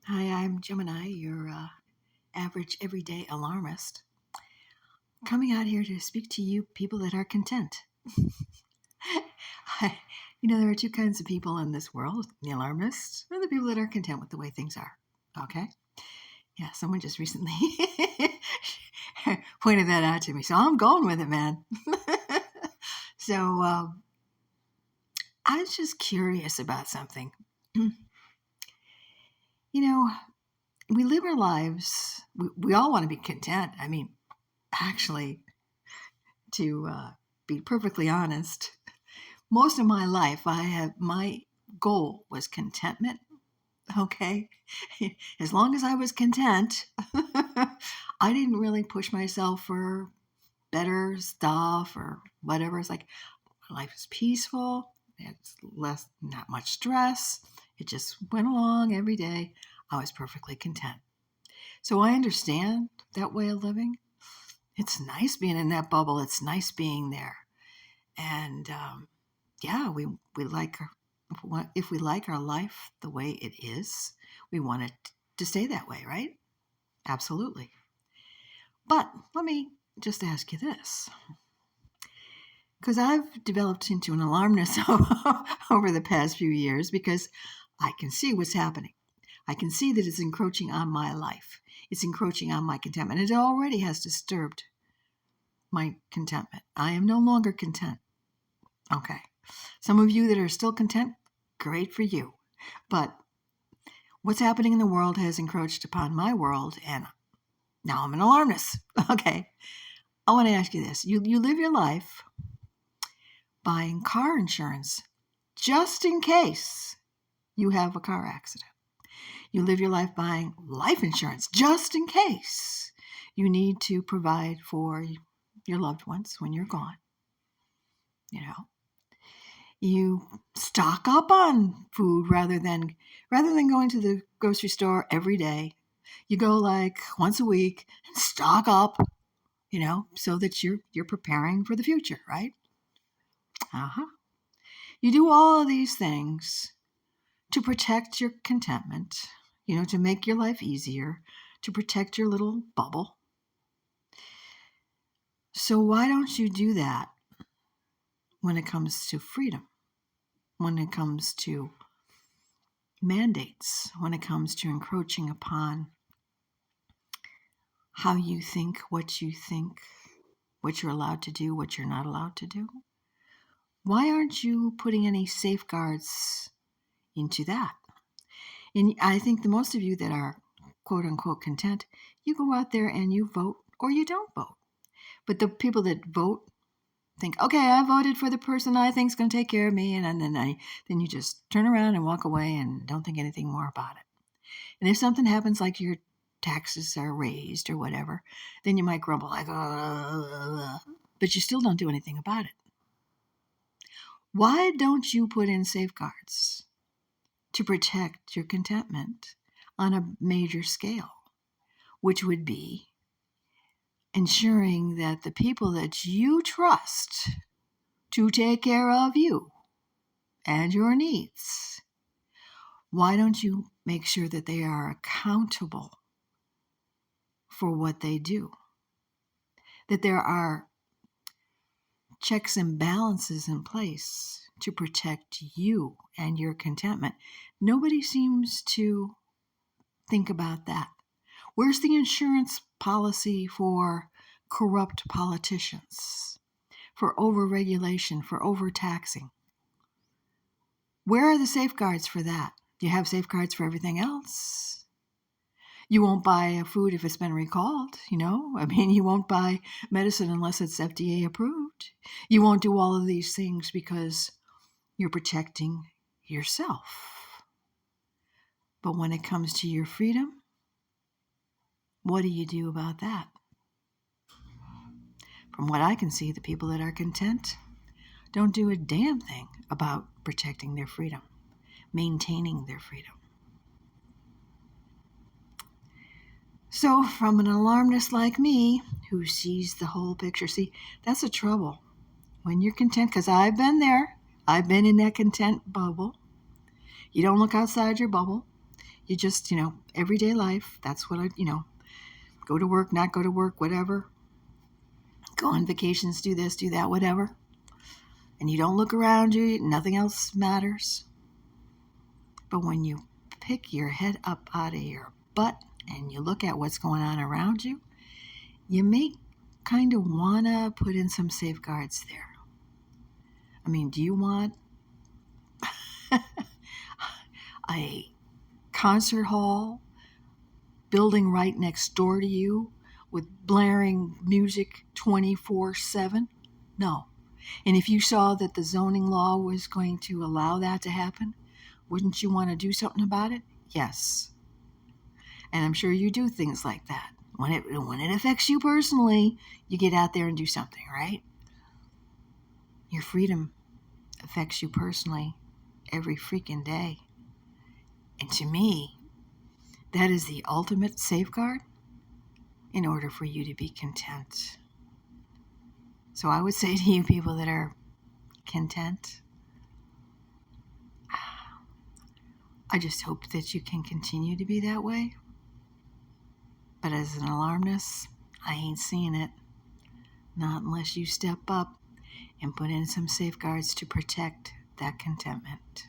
Hi, I'm Gemini, your average everyday alarmist, coming out here to speak to you people that are content. There are two kinds of people in this world, the alarmists and the people that are content with the way things are. Okay? Yeah, someone just recently pointed that out to me, so I'm going with it, man. So I was just curious about something. you know, we live our lives, we all want to be content. I mean, actually, to be perfectly honest, most of my life, my goal was contentment. Okay. As long as I was content, I didn't really push myself for better stuff or whatever. It's like my life is peaceful. It's not much stress. It just went along every day. I was perfectly content. So I understand that way of living. It's nice being in that bubble. It's nice being there. And yeah, we like if we like our life the way it is, we want it to stay that way, right? Absolutely. But let me just ask you this, because I've developed into an alarmness over the past few years because I can see what's happening. I can see that it's encroaching on my life. It's encroaching on my contentment. It already has disturbed my contentment. I am no longer content. Okay. Some of you that are still content, great for you. But what's happening in the world has encroached upon my world, and now I'm an alarmist. Okay. I want to ask you this. You live your life buying car insurance just in case you have a car accident. You live your life buying life insurance just in case you need to provide for your loved ones when you're gone. You stock up on food rather than going to the grocery store every day. You go like once a week and stock up, so that you're preparing for the future, right? Uh-huh. You do all of these things to protect your contentment, to make your life easier, to protect your little bubble. So why don't you do that when it comes to freedom? When it comes to mandates, when it comes to encroaching upon how you think, what you're allowed to do, what you're not allowed to do? Why aren't you putting any safeguards into that? And I think the most of you that are quote unquote content, you go out there and you vote or you don't vote. But the people that vote think, okay, I voted for the person I think is going to take care of me, and then you just turn around and walk away and don't think anything more about it. And if something happens, like your taxes are raised or whatever, then you might grumble like, but you still don't do anything about it. Why don't you put in safeguards to protect your contentment on a major scale, which would be ensuring that the people that you trust to take care of you and your needs, why don't you make sure that they are accountable for what they do? That there are checks and balances in place to protect you and your contentment. Nobody seems to think about that. Where's the insurance policy for corrupt politicians, for overregulation, for overtaxing? Where are the safeguards for that? Do you have safeguards for everything else? You won't buy food if it's been recalled, you won't buy medicine unless it's FDA approved. You won't do all of these things because you're protecting yourself. But when it comes to your freedom, what do you do about that? From what I can see, the people that are content don't do a damn thing about protecting their freedom, maintaining their freedom. So, from an alarmist like me, who sees the whole picture, see, that's the trouble. When you're content, because I've been there, I've been in that content bubble. You don't look outside your bubble. You just, everyday life, that's what go to work, not go to work, whatever. Go on vacations, do this, do that, whatever. And you don't look around you, nothing else matters. But when you pick your head up out of your butt and you look at what's going on around you, you may kind of want to put in some safeguards there. I mean, do you want a concert hall building right next door to you with blaring music 24/7? No. And if you saw that the zoning law was going to allow that to happen, wouldn't you want to do something about it? Yes. And I'm sure you do things like that. When it affects you personally, you get out there and do something, right? Your freedom affects you personally every freaking day. And to me, that is the ultimate safeguard in order for you to be content. So I would say to you people that are content, I just hope that you can continue to be that way. But as an alarmist, I ain't seeing it. Not unless you step up and put in some safeguards to protect that contentment.